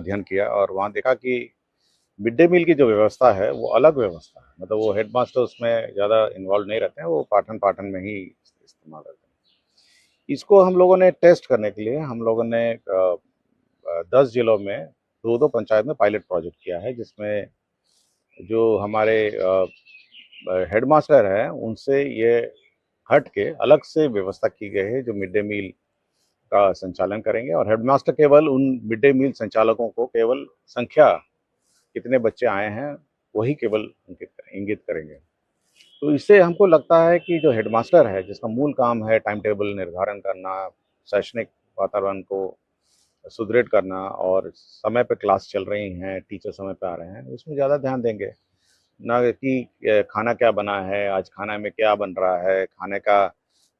अध्ययन किया और वहाँ देखा कि मिड डे मील की जो व्यवस्था है वो अलग व्यवस्था है। मतलब वो हेडमास्टर उसमें ज़्यादा इन्वॉल्व नहीं रहते हैं, वो पाठन पाठन में ही इस्तेमाल रहते हैं। इसको हम लोगों ने टेस्ट करने के लिए हम लोगों ने 10 जिलों में दो दो पंचायत में पायलट प्रोजेक्ट किया है, जिसमें जो हमारे हेडमास्टर हैं उनसे ये हट के अलग से व्यवस्था की गई है, जो मिड डे मील का संचालन करेंगे। और हेडमास्टर केवल उन मिड डे मील संचालकों को केवल संख्या कितने बच्चे आए हैं वही केवल इंगित करेंगे। तो इससे हमको लगता है कि जो हेडमास्टर है, जिसका मूल काम है टाइम टेबल निर्धारण करना, शैक्षणिक वातावरण को सुदृढ़ करना और समय पे क्लास चल रही हैं, टीचर समय पे आ रहे हैं, उसमें ज़्यादा ध्यान देंगे। ना कि खाना क्या बना है, आज खाना में क्या बन रहा है, खाने का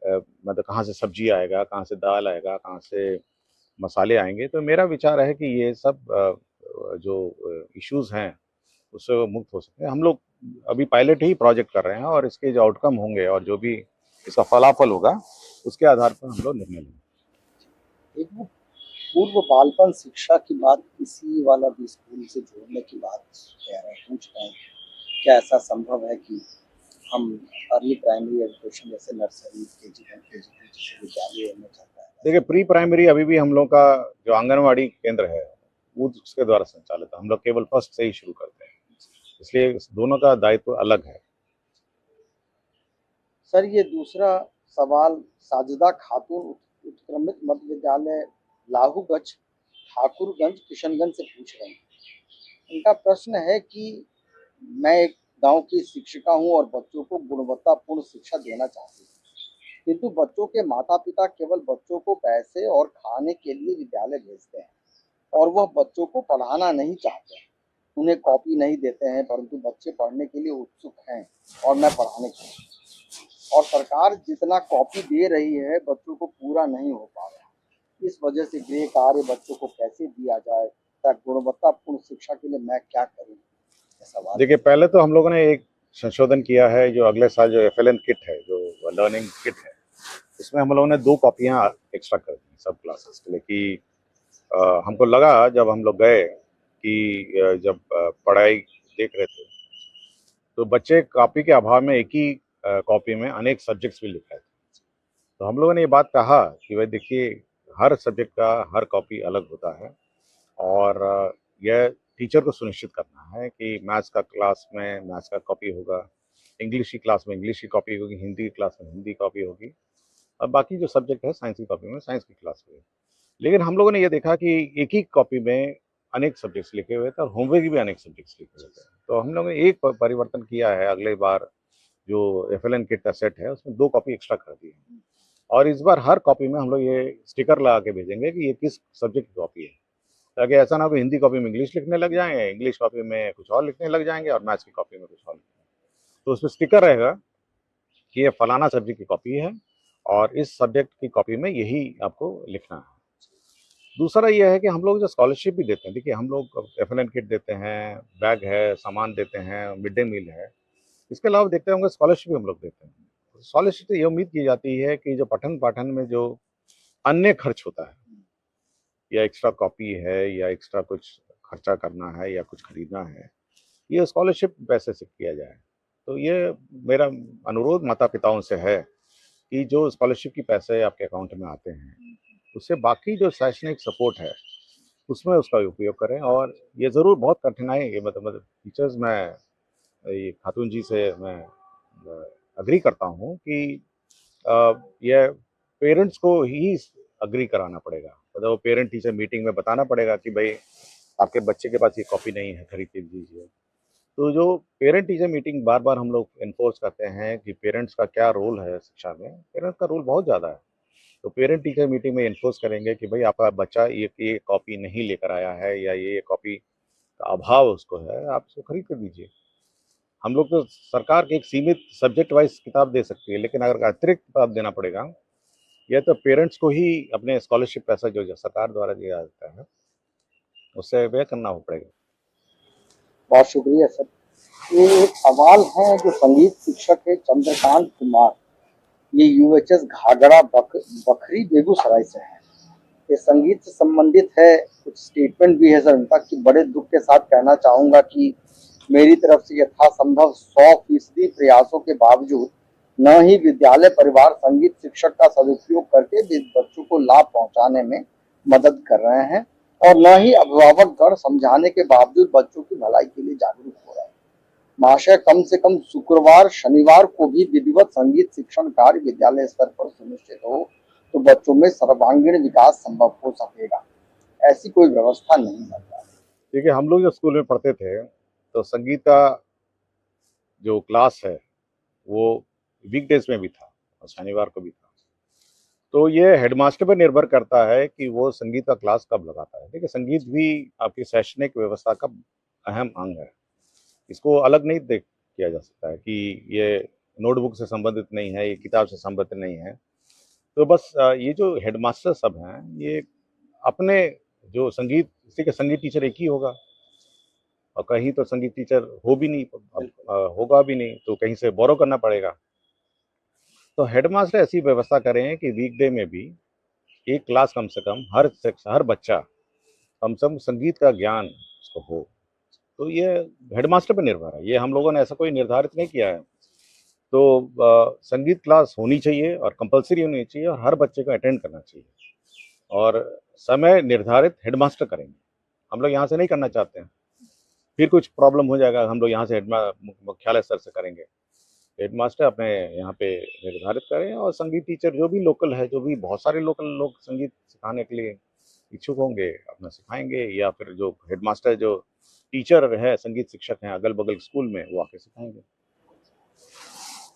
मतलब कहाँ से सब्जी आएगा, कहाँ से दाल आएगा, कहाँ से मसाले आएंगे। तो मेरा विचार है कि ये सब जो इश्यूज हैं उससे वो मुक्त हो सकते हैं। हम लोग अभी पायलट ही प्रोजेक्ट कर रहे हैं और इसके जो आउटकम होंगे और जो भी इसका फलाफल होगा उसके आधार पर हम लोग निर्णय लेंगे। एक वो पूर्व बालपन शिक्षा की बात इसी वाला भी स्कूल से जोड़ने की बात कह रहे हैं, पूछ रहे हैं क्या ऐसा संभव है कि हम अर्ली प्राइमरी एजुकेशन जैसे नर्सरी केजी 1 केजी 2 जैसे विद्यालय में चलता है? देखिए, प्री प्राइमरी अभी भी हम लोग का जो आंगनवाड़ी केंद्र है वो उसके द्वारा संचालित है। हम लोग केवल फर्स्ट से ही शुरू करते हैं, इसलिए दोनों का दायित्व अलग है। सर, ये दूसरा सवाल साजिदा खातून उत्क्रमित मध्य विद्यालय लाहूगंज ठाकुरगंज किशनगंज से पूछ रहे हैं। इनका प्रश्न है कि मैं एक गांव की शिक्षिका हूं और बच्चों को गुणवत्तापूर्ण शिक्षा देना चाहती हूं, किंतु बच्चों के माता पिता केवल बच्चों को पैसे और खाने के लिए विद्यालय भेजते हैं और वह बच्चों को पढ़ाना नहीं चाहते। उन्हें कॉपी नहीं देते हैं, परंतु बच्चे पढ़ने के लिए उत्सुक हैं और मैं पढ़ाने के लिए, और सरकार जितना कॉपी दे रही है बच्चों को पूरा नहीं हो पा रहा। इस वजह से गृह कार्य बच्चों को कैसे दिया जाए ताकि गुणवत्तापूर्ण शिक्षा के लिए मैं क्या करूं? सवाल। देखिए, पहले तो हम लोगों ने एक संशोधन किया है, जो अगले साल जो FLN किट है, जो लर्निंग किट है, इसमें हम लोगों ने 2 कॉपियां एक्स्ट्रा कर दी सब क्लासेस के लिए। कि हमको लगा जब हम लोग गए कि जब पढ़ाई देख रहे थे तो बच्चे कॉपी के अभाव में एक ही कॉपी में अनेक सब्जेक्ट्स भी लिख रहे थे। तो हम लोगों ने ये बात कहा कि भाई देखिए, हर सब्जेक्ट का हर कॉपी अलग होता है और यह टीचर को सुनिश्चित करना है कि मैथ्स का क्लास में मैथ्स का कॉपी होगा, इंग्लिश की क्लास में इंग्लिश की कॉपी होगी, हिंदी की क्लास में हिंदी कॉपी होगी और बाकी जो सब्जेक्ट है साइंस की कॉपी में साइंस की क्लास होगी। लेकिन हम लोगों ने ये देखा कि एक ही कॉपी में अनेक सब्जेक्ट्स लिखे हुए थे और होमवर्क भी अनेक सब्जेक्ट्स लिखे हुए थे। तो हम लोगों ने एक परिवर्तन किया है, अगले बार जो FLN किट का सेट है उसमें 2 कॉपी एक्स्ट्रा कर दी है और इस बार हर कॉपी में हम लोग ये स्टिकर लगा के भेजेंगे कि ये किस सब्जेक्ट की कॉपी है, ताकि ऐसा ना हो हिंदी कॉपी में इंग्लिश लिखने लग जाएंगे, इंग्लिश कॉपी में कुछ और लिखने लग जाएंगे और मैथ्स की कॉपी में कुछ और लिखेंगे। तो उसमें स्टिकर रहेगा कि ये फलाना सब्जेक्ट की कॉपी है और इस सब्जेक्ट की कॉपी में यही आपको लिखना है। दूसरा ये है कि हम लोग जो स्कॉलरशिप भी देते हैं, देखिए हम लोग FLN किट देते हैं, बैग है, सामान देते हैं, मिड डे मील है। इसके अलावा देखते होंगे स्कॉलरशिप भी हम लोग देते हैं। स्कॉलरशिप से ये उम्मीद की जाती है कि जो पठन पाठन में जो अन्य खर्च होता है, या एक्स्ट्रा कॉपी है या एक्स्ट्रा कुछ खर्चा करना है या कुछ खरीदना है, ये स्कॉलरशिप पैसे से किया जाए। तो ये मेरा अनुरोध माता पिताओं से है कि जो स्कॉलरशिप की पैसे आपके अकाउंट में आते हैं उससे बाकी जो शैक्षणिक सपोर्ट है उसमें उसका उपयोग करें। और ये ज़रूर बहुत कठिनाई ये मतलब टीचर्स, मैं ये खातून जी से मैं अग्री करता हूँ कि ये पेरेंट्स को ही अग्री कराना पड़ेगा। मतलब वो पेरेंट टीचर मीटिंग में बताना पड़ेगा कि भाई आपके बच्चे के पास ये कॉपी नहीं है, खरीद के दीजिए। तो जो पेरेंट टीचर मीटिंग बार बार हम लोग इन्फोर्स करते हैं कि पेरेंट्स का क्या रोल है शिक्षा में, पेरेंट्स का रोल बहुत ज़्यादा है। तो पेरेंट टीचर मीटिंग में इन्फोर्स करेंगे कि भाई आपका बच्चा ये कॉपी नहीं लेकर आया है या ये कॉपी का अभाव उसको है, आप उसको खरीद कर दीजिए। हम लोग तो सरकार की एक सीमित सब्जेक्ट वाइज किताब दे सकती है, लेकिन अगर अतिरिक्त किताब देना पड़ेगा, यह तो पेरेंट्स को ही अपने स्कॉलरशिप पैसा जो सरकार द्वारा दिया जाता है उससे व्यय करना पड़ेगा। बहुत शुक्रिया सर। ये एक सवाल है जो संगीत शिक्षक है चंद्रकांत कुमार, ये UHS घाघरा बखरी बेगूसराय से है। ये संगीत से संबंधित है, कुछ स्टेटमेंट भी है सर उनका कि बड़े दुख के साथ कहना चाहूँगा कि मेरी तरफ से यथासंभव 100% प्रयासों के बावजूद न ही विद्यालय परिवार संगीत शिक्षक का सदुपयोग करके बच्चों को लाभ पहुंचाने में मदद कर रहे हैं और न ही अभिभावक गण समझाने के बावजूद बच्चों की भलाई के लिए जागरूक हो रहे हैं। महाशय, कम से कम शुक्रवार शनिवार को भी विधिवत संगीत शिक्षण कार्य विद्यालय स्तर पर सुनिश्चित हो तो बच्चों में सर्वांगीण विकास संभव हो सकेगा। ऐसी कोई व्यवस्था नहीं है। देखिए, हम लोग जब स्कूल में पढ़ते थे तो संगीत का जो क्लास है वो वीकडेज में भी था और शनिवार को भी था। तो ये हेडमास्टर पर निर्भर करता है कि वो संगीत का क्लास कब लगाता है। देखिए, संगीत भी आपकी शैक्षणिक व्यवस्था का अहम अंग है। इसको अलग नहीं देख किया जा सकता है कि ये नोटबुक से संबंधित नहीं है, ये किताब से संबंधित नहीं है। तो बस ये जो हेडमास्टर सब हैं, ये अपने जो संगीत, किसी के संगीत टीचर एक ही होगा और कहीं तो संगीत टीचर हो भी नहीं, होगा भी नहीं, तो कहीं से बोरो करना पड़ेगा। तो हेडमास्टर ऐसी व्यवस्था करें कि वीकडे में भी एक क्लास कम से कम हर बच्चा कम से कम संगीत का ज्ञान उसको हो। तो ये हेडमास्टर पे निर्भर है, ये हम लोगों ने ऐसा कोई निर्धारित नहीं किया है। तो संगीत क्लास होनी चाहिए और कंपलसरी होनी चाहिए और हर बच्चे को अटेंड करना चाहिए और समय निर्धारित हेडमास्टर करेंगे। हम लोग यहाँ से नहीं करना चाहते हैं, फिर कुछ प्रॉब्लम हो जाएगा। हम लोग यहाँ से मुख्यालय स्तर से करेंगे। हेडमास्टर अपने यहाँ पे निर्धारित करें और संगीत टीचर जो भी लोकल है, जो भी बहुत सारे लोकल लोग संगीत सिखाने के लिए इच्छुक होंगे अपना सिखाएंगे, या फिर जो हेडमास्टर जो टीचर है, संगीत शिक्षक हैं अगल बगल स्कूल में, वो आके सिखाएंगे।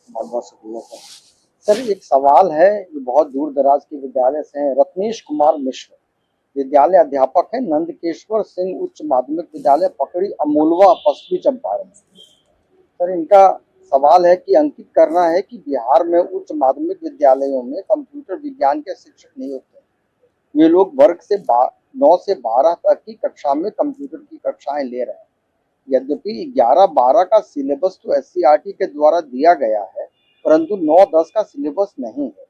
बहुत बहुत शुक्रिया सर। सर, एक सवाल है जो बहुत दूर दराज के विद्यालय से है। रत्नेश कुमार मिश्र विद्यालय अध्यापक है, नंदकेश्वर सिंह उच्च माध्यमिक विद्यालय पकड़ी, अमोलवा, पश्चिमी चंपारण। सर, इनका सवाल है कि अंकित करना है कि बिहार में उच्च माध्यमिक विद्यालयों में कंप्यूटर विज्ञान के शिक्षक नहीं होते। वे लोग वर्ग से 9 से 12 तक की कक्षा में कंप्यूटर की कक्षाएं ले रहे हैं। यद्यपि 11-12 का सिलेबस तो एससीईआरटी के द्वारा दिया गया है, परंतु 9-10 का सिलेबस नहीं है।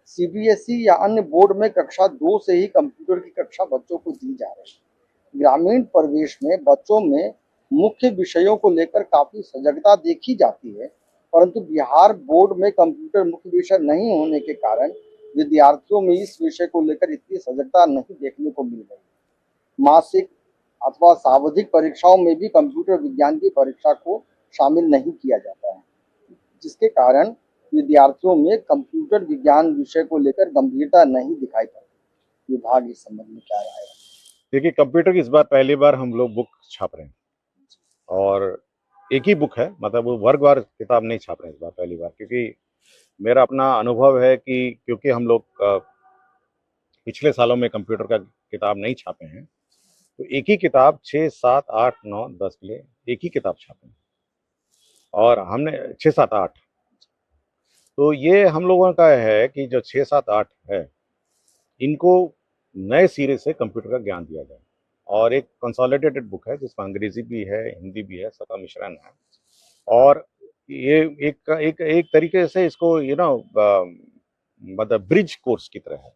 सीबीएसई या अन्य बोर्ड में कक्षा 2 से ही कंप्यूटर की कक्षा बच्चों को दी जा रही है। ग्रामीण परिवेश में बच्चों में मुख्य विषयों को लेकर काफी सजगता देखी जाती है, परंतु बिहार बोर्ड में कंप्यूटर मुख्य विषय नहीं होने के कारण विद्यार्थियों में इस विषय को लेकर इतनी सजगता नहीं देखने को मिल रही। मासिक अथवा सावधिक परीक्षाओं में भी कंप्यूटर विज्ञान की परीक्षा को शामिल नहीं किया जाता है, जिसके कारण विद्यार्थियों में कंप्यूटर विज्ञान विषय को लेकर गंभीरता नहीं दिखाई पड़ती। विभाग इस संबंध में क्या राय है? देखिए, कंप्यूटर की इस बार पहली बार हम लोग बुक छाप रहे हैं और एक ही बुक है, मतलब वो वर्गवार किताब नहीं छाप रहे हैं इस बार पहली बार, क्योंकि मेरा अपना अनुभव है कि क्योंकि हम लोग पिछले सालों में कंप्यूटर का किताब नहीं छापे हैं, तो एक ही किताब 6, 7, 8, 9, 10 के लिए एक ही किताब छापे हैं और हमने 6, 7, 8। तो ये हम लोगों का है कि जो 6, 7, 8 है, इनको नए सिरे से कंप्यूटर का ज्ञान दिया जाए और एक कंसोलिडेटेड बुक है जिसमें अंग्रेजी भी है, हिंदी भी है, सबका मिश्रण है। और ये एक तरीके से इसको मतलब ब्रिज कोर्स की तरह है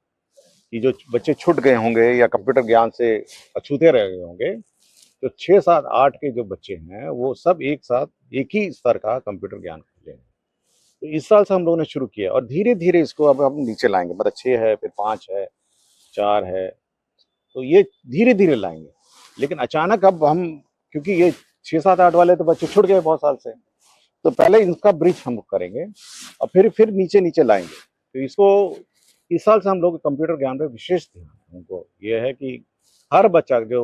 कि जो बच्चे छूट गए होंगे या कंप्यूटर ज्ञान से अछूते रह गए होंगे, तो 6, 7, 8 के जो बच्चे हैं वो सब एक साथ एक ही स्तर का कंप्यूटर ज्ञान कर लें। तो इस साल से हम लोगों ने शुरू किया और धीरे धीरे इसको अब हम नीचे लाएंगे, मतलब 6 है, फिर 5 है, 4 है, तो ये धीरे धीरे लाएंगे। लेकिन अचानक अब हम, क्योंकि ये 6, 7, 8 वाले तो बच्चे छूट गए बहुत साल से, तो पहले इनका ब्रिज हम करेंगे और फिर नीचे नीचे लाएंगे। तो इसको इस साल से हम लोग कंप्यूटर ज्ञान पे विशेष ध्यान हमको ये है कि हर बच्चा जो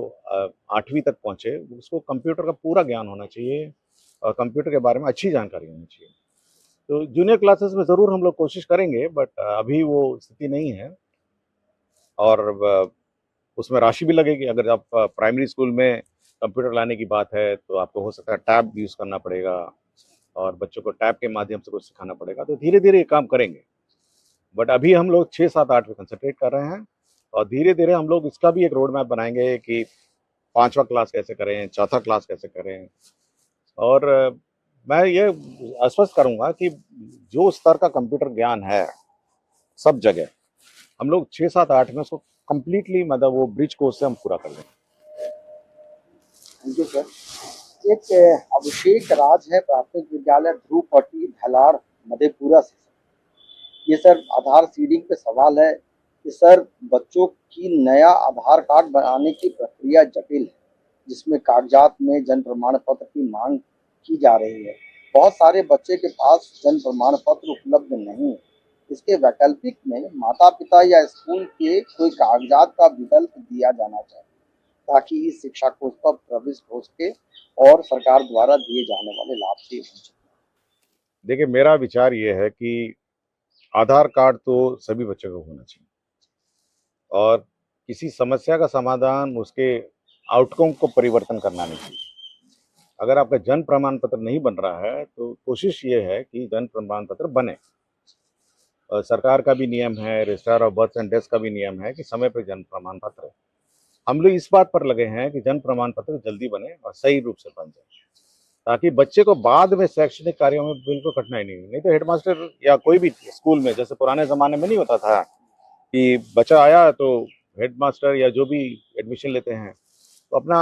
8वीं तक पहुंचे उसको कंप्यूटर का पूरा ज्ञान होना चाहिए और कंप्यूटर के बारे में अच्छी जानकारी होनी चाहिए। तो जूनियर क्लासेस में ज़रूर हम लोग कोशिश करेंगे, बट अभी वो स्थिति नहीं है और उसमें राशि भी लगेगी। अगर आप प्राइमरी स्कूल में कंप्यूटर लाने की बात है तो आपको हो सकता है टैब यूज़ करना पड़ेगा और बच्चों को टैब के माध्यम से कुछ सिखाना पड़ेगा। तो धीरे धीरे ये काम करेंगे, बट अभी हम लोग 6, 7, 8 पे कंसंट्रेट कर रहे हैं और धीरे धीरे हम लोग इसका भी एक रोड मैप बनाएंगे कि 5वां क्लास कैसे करें, चौथा क्लास कैसे करें। और मैं ये आश्वस्त करूंगा कि जो स्तर का कंप्यूटर ज्ञान है सब जगह, हम लोग 6, 7, 8 में उसको कंप्लीटली मतलब वो ब्रिज कोर्स से हम पूरा कर लेंगे। Thank you sir. एक अभिषेक राज है, प्राथमिक विद्यालय ध्रुवपट्टी धलाड़ मधेपुरा से। ये सर आधार सीडिंग पे सवाल है कि सर बच्चों की नया आधार कार्ड बनाने की प्रक्रिया जटिल है, जिसमें कागजात में जन्म प्रमाण पत्र की मांग की जा रही है। बहुत सारे बच्चे के पास जन्म प्रमाण पत्र उपलब्ध नहीं है। इसके वैकल्पिक में माता पिता या स्कूल के कोई कागजात का विकल्प दिया जाना चाहिए, ताकि इस शिक्षा कोष पर प्रविष्ट हो सके और सरकार द्वारा दिए जाने वाले लाभ से वंचित। देखिए, मेरा विचार ये है कि आधार कार्ड तो सभी बच्चों को होना चाहिए और किसी समस्या का समाधान उसके आउटकम को परिवर्तन करना नहीं चाहिए। अगर आपका जन्म प्रमाण पत्र नहीं बन रहा है तो कोशिश ये है कि जन्म प्रमाण पत्र बने। सरकार का भी नियम है, registrar of birth and death का भी नियम है कि समय पर जन्म प्रमाण पत्र। हम लोग इस बात पर लगे हैं कि जन्म प्रमाण पत्र जल्दी बने और सही रूप से बन जाए, ताकि बच्चे को बाद में शैक्षणिक कार्यों में बिल्कुल कठिनाई नहीं हो। नहीं तो हेडमास्टर या कोई भी स्कूल में, जैसे पुराने ज़माने में नहीं होता था कि बच्चा आया तो हेडमास्टर या जो भी एडमिशन लेते हैं तो अपना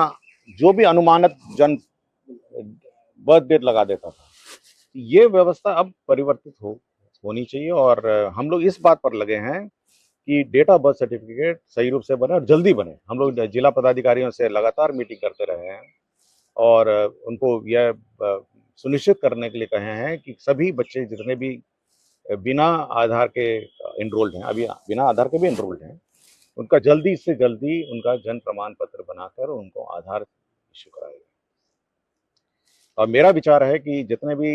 जो भी अनुमानित जन्म बर्थ डेट लगा देता था। ये व्यवस्था अब परिवर्तित होनी चाहिए और हम लोग इस बात पर लगे हैं कि डेट ऑफ बर्थ सर्टिफिकेट सही रूप से बने और जल्दी बने। हम लोग जिला पदाधिकारियों से लगातार मीटिंग करते रहे हैं और उनको यह सुनिश्चित करने के लिए कहे हैं कि सभी बच्चे जितने भी बिना आधार के एनरोल्ड हैं, अभी बिना आधार के भी एनरोल्ड हैं, उनका जल्दी से जल्दी उनका जन्म प्रमाण पत्र बनाकर उनको आधार इश्यू कराएगा। और मेरा विचार है कि जितने भी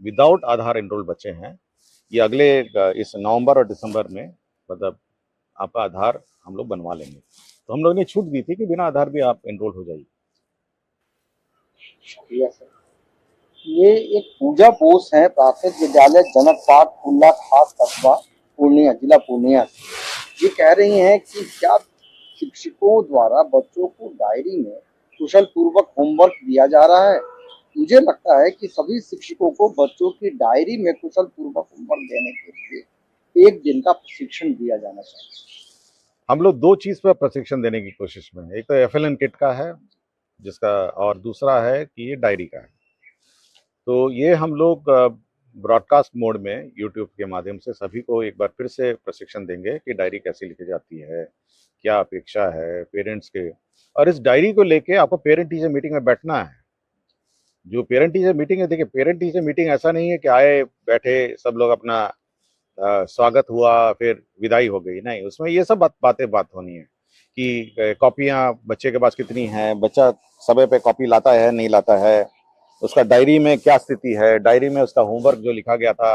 विदाउट आधार एनरोल्ड बच्चे हैं, ये अगले इस नवंबर और दिसंबर में मतलब आपका आधार हम लोग बनवा लेंगे। तो हम लोग ने छूट दी थी कि बिना आधार भी आप एनरोल हो जाइए। शुक्रिया सर। ये एक पूजा बोस है, प्राथमिक विद्यालय जनक पाठ कुल्ला खास कस्बा पूर्णिया, जिला पूर्णिया से। ये कह रही हैं कि क्या शिक्षकों द्वारा बच्चों को डायरी में कुशल पूर्वक होमवर्क दिया जा रहा है। मुझे लगता है कि सभी शिक्षकों को बच्चों की डायरी में कुशल पूर्वक होमवर्क देने के लिए एक दिन का प्रशिक्षण दिया जाना चाहिए। हम लोग दो चीज़ पर प्रशिक्षण देने की कोशिश में हैं। एक तो एफएलएन किट का है जिसका, और दूसरा है कि ये डायरी का है। तो ये हम लोग ब्रॉडकास्ट मोड में यूट्यूब के माध्यम से सभी को एक बार फिर से प्रशिक्षण देंगे कि डायरी कैसे लिखी जाती है, क्या अपेक्षा है पेरेंट्स के। और इस डायरी को लेके आपको पेरेंट टीचर मीटिंग में बैठना है। जो पेरेंट टीचर मीटिंग है, देखिए पेरेंट टीचर मीटिंग ऐसा नहीं है कि आए बैठे सब लोग अपना स्वागत हुआ फिर विदाई हो गई। नहीं, उसमें ये सब बात होनी है कि कॉपियाँ बच्चे के पास कितनी हैं, बच्चा समय पे कॉपी लाता है नहीं लाता है, उसका डायरी में क्या स्थिति है, डायरी में उसका होमवर्क जो लिखा गया था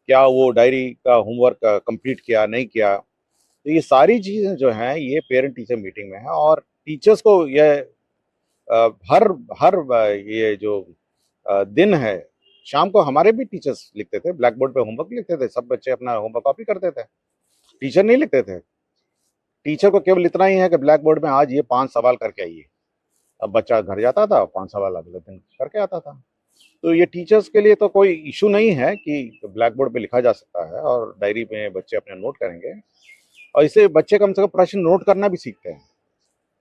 क्या वो डायरी का होमवर्क कंप्लीट किया नहीं किया। तो ये सारी चीज़ें जो हैं ये पेरेंट टीचर मीटिंग में है। और टीचर्स को यह हर हर ये जो दिन है, शाम को हमारे भी टीचर्स लिखते थे, ब्लैक बोर्ड पे होमवर्क लिखते थे, सब बच्चे अपना होमवर्क कॉपी करते थे, टीचर नहीं लिखते थे। टीचर को केवल इतना ही है कि ब्लैक बोर्ड में आज ये 5 सवाल करके आइए। अब बच्चा घर जाता था, 5 सवाल अगले दिन करके आता था। तो ये टीचर्स के लिए तो कोई इशू नहीं है कि ब्लैक बोर्ड पे लिखा जा सकता है और डायरी में बच्चे अपने नोट करेंगे और इससे बच्चे कम से कम प्रश्न नोट करना भी सीखते हैं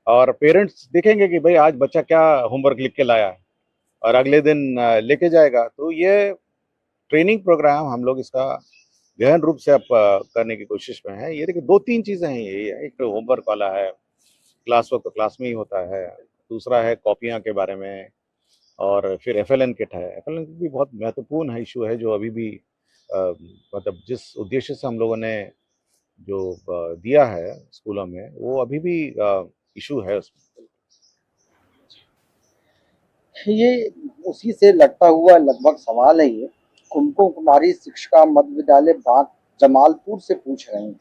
और पेरेंट्स देखेंगे कि भाई आज बच्चा क्या होमवर्क लिख के लाया है और अगले दिन लेके जाएगा। तो ये ट्रेनिंग प्रोग्राम हम लोग इसका गहन रूप से अब करने की कोशिश में है। ये देखिए 2-3 चीज़ें हैं, यही है, एक तो होमवर्क वाला है, क्लास वर्क तो क्लास में ही होता है, दूसरा है कॉपियाँ के बारे में, और फिर एफएलएन किट है। एफएलएन किट भी बहुत महत्वपूर्ण है, इशू है जो अभी भी मतलब जिस उद्देश्य से हम लोगों ने जो दिया है स्कूलों में वो अभी भी इशू है उसमें। ये उसी से लगता हुआ लगभग सवाल है। ये कुमकुम कुमारी शिक्षिका मध्य विद्यालय बांक जमालपुर से पूछ रहे हैं,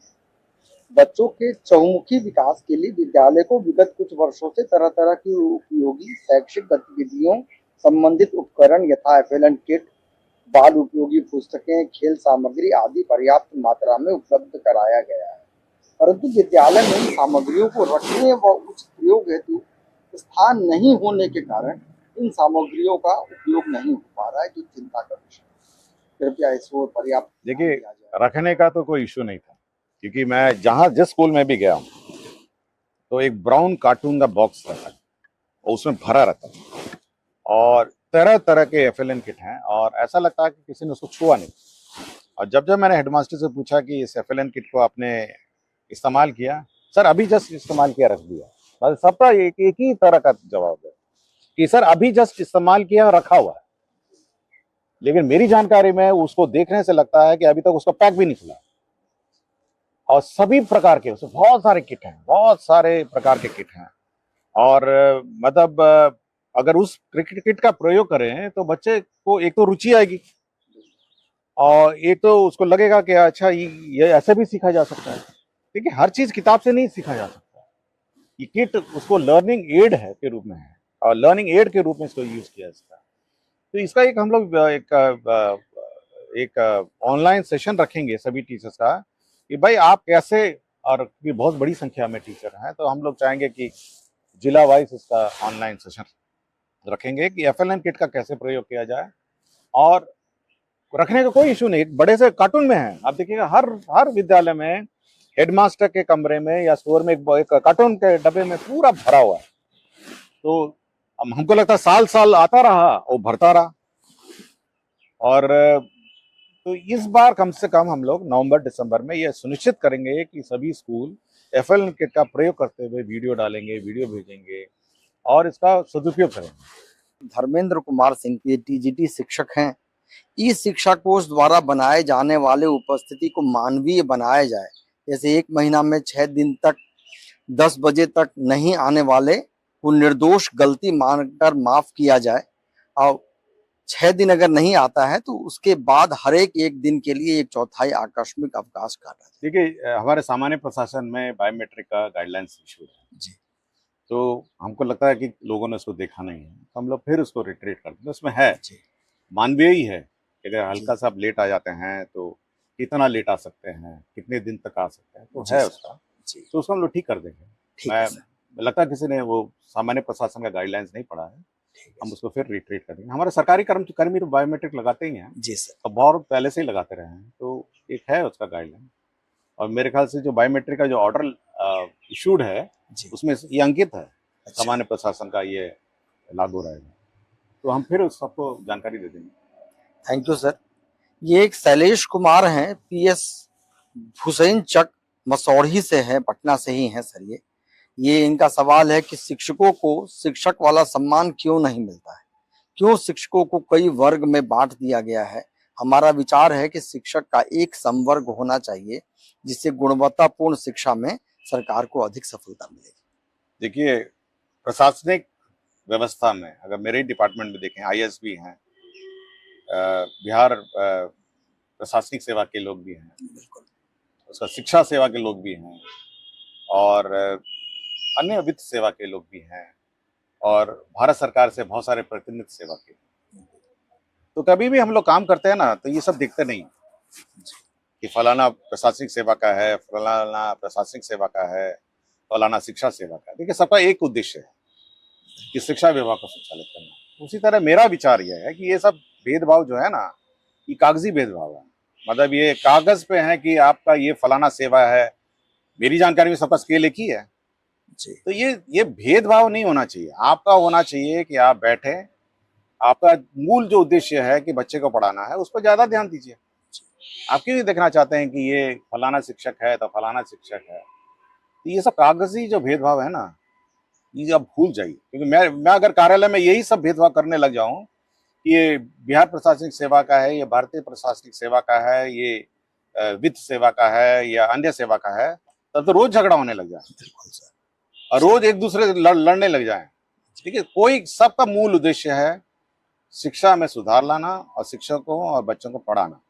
बच्चों के चहुमुखी विकास के लिए विद्यालय को विगत कुछ वर्षों से तरह तरह की उपयोगी शैक्षिक गतिविधियों संबंधित उपकरण यथा एफएलएन किट, बाल उपयोगी पुस्तकें, खेल सामग्री आदि पर्याप्त मात्रा में उपलब्ध कराया गया है, परंतु विद्यालय में इन सामग्रियों को रखने व उचित प्रयोग हेतु स्थान नहीं होने के कारण इन सामग्रियों का उपयोग नहीं हो पा रहा है, जो चिंता का विषय। कृपया इसको पर्याप्त देखिए, रखने का तो कोई इशू नहीं था, क्योंकि मैं जहाँ जिस स्कूल में भी गया हूँ तो एक ब्राउन कार्टून का बॉक्स रहता है और उसमें भरा रहता है और तरह तरह के एफएलएन किट हैं और ऐसा लगता है कि किसी ने उसको छुआ नहीं। और जब जब मैंने हेडमास्टर से पूछा कि इस एफएलएन किट को आपने इस्तेमाल किया, सर अभी जस्ट इस्तेमाल किया, रख दिया। बस सबका एक ही तरह का जवाब है कि सर अभी जस्ट इस्तेमाल किया और रखा हुआ है। लेकिन मेरी जानकारी में उसको देखने से लगता है कि अभी तक उसका पैक भी नहीं खुला और सभी प्रकार के उसमें बहुत सारे किट हैं, बहुत सारे प्रकार के किट हैं। और मतलब अगर उस क्रिकेट किट का प्रयोग करें तो बच्चे को एक तो रुचि आएगी और एक तो उसको लगेगा कि अच्छा ये ऐसे भी सीखा जा सकता है। देखिए हर चीज किताब से नहीं सीखा जा सकता। ये किट उसको लर्निंग एड है के रूप में है और लर्निंग एड के रूप में इसको यूज किया जाता है। तो इसका एक हम लोग एक ऑनलाइन सेशन रखेंगे सभी टीचर्स का कि भाई आप कैसे, और क्योंकि बहुत बड़ी संख्या में टीचर हैं तो हम लोग चाहेंगे कि जिला वाइज इसका ऑनलाइन सेशन रखेंगे कि एफएलएन किट का कैसे प्रयोग किया जाए। और रखने का कोई इशू नहीं, एक बड़े से कार्टून में है, आप देखिएगा हर विद्यालय में हेडमास्टर के कमरे में या स्टोर में एक कार्टून के डब्बे में पूरा भरा हुआ है। तो हमको लगता है साल साल आता रहा और भरता रहा। और तो इस बार कम से कम हम लोग नवंबर दिसंबर में यह सुनिश्चित करेंगे कि सभी स्कूल एफएलएन किट का प्रयोग करते हुए वीडियो डालेंगे, वीडियो भेजेंगे और इसका सदुपयोग करेंगे। धर्मेंद्र कुमार सिंह ये टीजीटी शिक्षक हैं। ई शिक्षा कोष द्वारा बनाए जाने वाले उपस्थिति को मानवीय बनाया जाए। जैसे 1 महीना में 6 दिन तक 10 बजे तक नहीं आने वाले को निर्दोष गलती मानकर माफ किया जाए और 6 दिन अगर नहीं आता है तो उसके बाद हर एक दिन के लिए 1/4 आकस्मिक अवकाश काटा जाए। देखिए हमारे सामान्य प्रशासन में बायोमेट्रिक का गाइडलाइंस इशू है जी, तो हमको लगता है कि लोगों ने उसको देखा नहीं है तो हम लोग फिर उसको रिट्रीट करते हैं। उसमें है जी, मानवीय ही है कि अगर जी, हल्का सा आप लेट आ जाते हैं तो कितना लेट आ सकते हैं, कितने दिन तक आ सकते हैं, तो जी है सर, उसका। जी, तो उसको हम लोग ठीक कर देंगे। ठीक है मैं सर, लगता है किसी ने वो सामान्य प्रशासन का गाइडलाइंस नहीं पढ़ा है, ठीक है हम सर। उसको फिर रिट्रीट कर देंगे। हमारे सरकारी कर्मी तो बायोमेट्रिक लगाते ही हैं जी सर, और बहुत पहले से ही लगाते रहे हैं, तो एक है उसका गाइडलाइन। और मेरे ख्याल से जो बायोमेट्रिक का जो ऑर्डर इशूड है जी, उसमें ये अंकित है, अच्छा, सामान्य प्रशासन का ये लागू रहेगा, तो हम फिर उस सबको जानकारी दे देंगे। Thank you sir. ये एक शैलेश कुमार हैं, पीएस हुसैन चक मसौढ़ी से है, पटना से ही हैं सर ये इनका सवाल है कि शिक्षकों को शिक्षक वाला सम्मान क्यों नहीं मिलता है, क्यों शिक्षकों को कई वर्ग में बांट दिया गया है। हमारा विचार है कि शिक्षक का एक संवर्ग होना चाहिए जिससे गुणवत्तापूर्ण शिक्षा में सरकार को अधिक सफलता मिलेगी। देखिए प्रशासनिक व्यवस्था में अगर मेरे डिपार्टमेंट में देखें आईएएस भी हैं, बिहार प्रशासनिक सेवा के लोग भी हैं, बिल्कुल, उसका शिक्षा सेवा के लोग भी हैं और अन्य वित्त सेवा के लोग भी हैं और भारत सरकार से बहुत सारे प्रतिनिधि सेवा के। तो कभी भी हम लोग काम करते हैं ना तो ये सब दिखते नहीं कि फलाना प्रशासनिक सेवा का है, फलाना प्रशासनिक सेवा का है, फलाना शिक्षा सेवा का है। देखिए सबका एक उद्देश्य है कि शिक्षा विभाग को संचालित करना। उसी तरह मेरा विचार यह है कि ये सब भेदभाव जो है ना, ये कागजी भेदभाव है। मतलब ये कागज पे है कि आपका ये फलाना सेवा है, मेरी जानकारी में सबका स्केल एक ही है। जी, तो ये भेदभाव नहीं होना चाहिए। आपका होना चाहिए कि आप बैठे, आपका मूल जो उद्देश्य है कि बच्चे को पढ़ाना है उस पर ज्यादा ध्यान दीजिए। आप क्यों नहीं देखना चाहते हैं कि ये फलाना शिक्षक है तो फलाना शिक्षक है। तो ये सब कागजी जो भेदभाव है ना, ये आप भूल जाइए। क्योंकि मैं अगर कार्यालय में यही सब भेदभाव करने लग जाऊं कि ये बिहार प्रशासनिक सेवा का है, ये भारतीय प्रशासनिक सेवा का है, ये वित्त सेवा का है या अन्य सेवा का है, तब तो रोज झगड़ा होने लग जाए बिल्कुल सर, और रोज एक दूसरे से लड़ने लग जाए। ठीक है, कोई सबका मूल उद्देश्य है शिक्षा में सुधार लाना और शिक्षकों और बच्चों को पढ़ाना।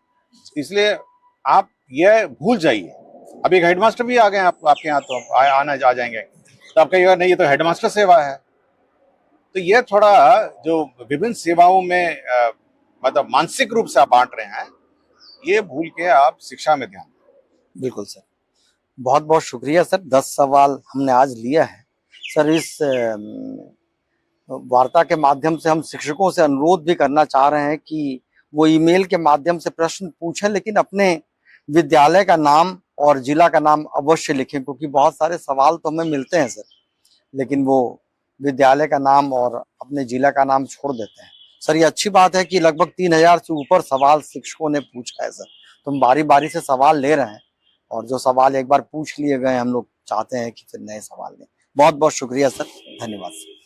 इसलिए आप ये भूल जाइए। अब एक हेडमास्टर भी आ गए आपके यहाँ, तो आना आ जाएंगे तो आप कहिएगा नहीं ये तो हेडमास्टर सेवा है। तो ये थोड़ा जो विभिन्न सेवाओं में मतलब मानसिक रूप से आप बांट रहे हैं, ये भूल के आप शिक्षा में ध्यान दें। बिल्कुल सर। बहुत बहुत शुक्रिया सर, 10 सवाल हमने आज लिया है सर। इस वार्ता के माध्यम से हम शिक्षकों से अनुरोध भी करना चाह रहे हैं कि वो ईमेल के माध्यम से प्रश्न पूछें, लेकिन अपने विद्यालय का नाम और जिला का नाम अवश्य लिखें, क्योंकि बहुत सारे सवाल तो हमें मिलते हैं सर, लेकिन वो विद्यालय का नाम और अपने जिला का नाम छोड़ देते हैं। सर ये अच्छी बात है कि लगभग 3000 से ऊपर सवाल शिक्षकों ने पूछा है सर, तो हम बारी बारी से सवाल ले रहे हैं, और जो सवाल एक बार पूछ लिए गए हम लोग चाहते हैं कि फिर नए सवाल लें। बहुत बहुत शुक्रिया सर, धन्यवाद सर।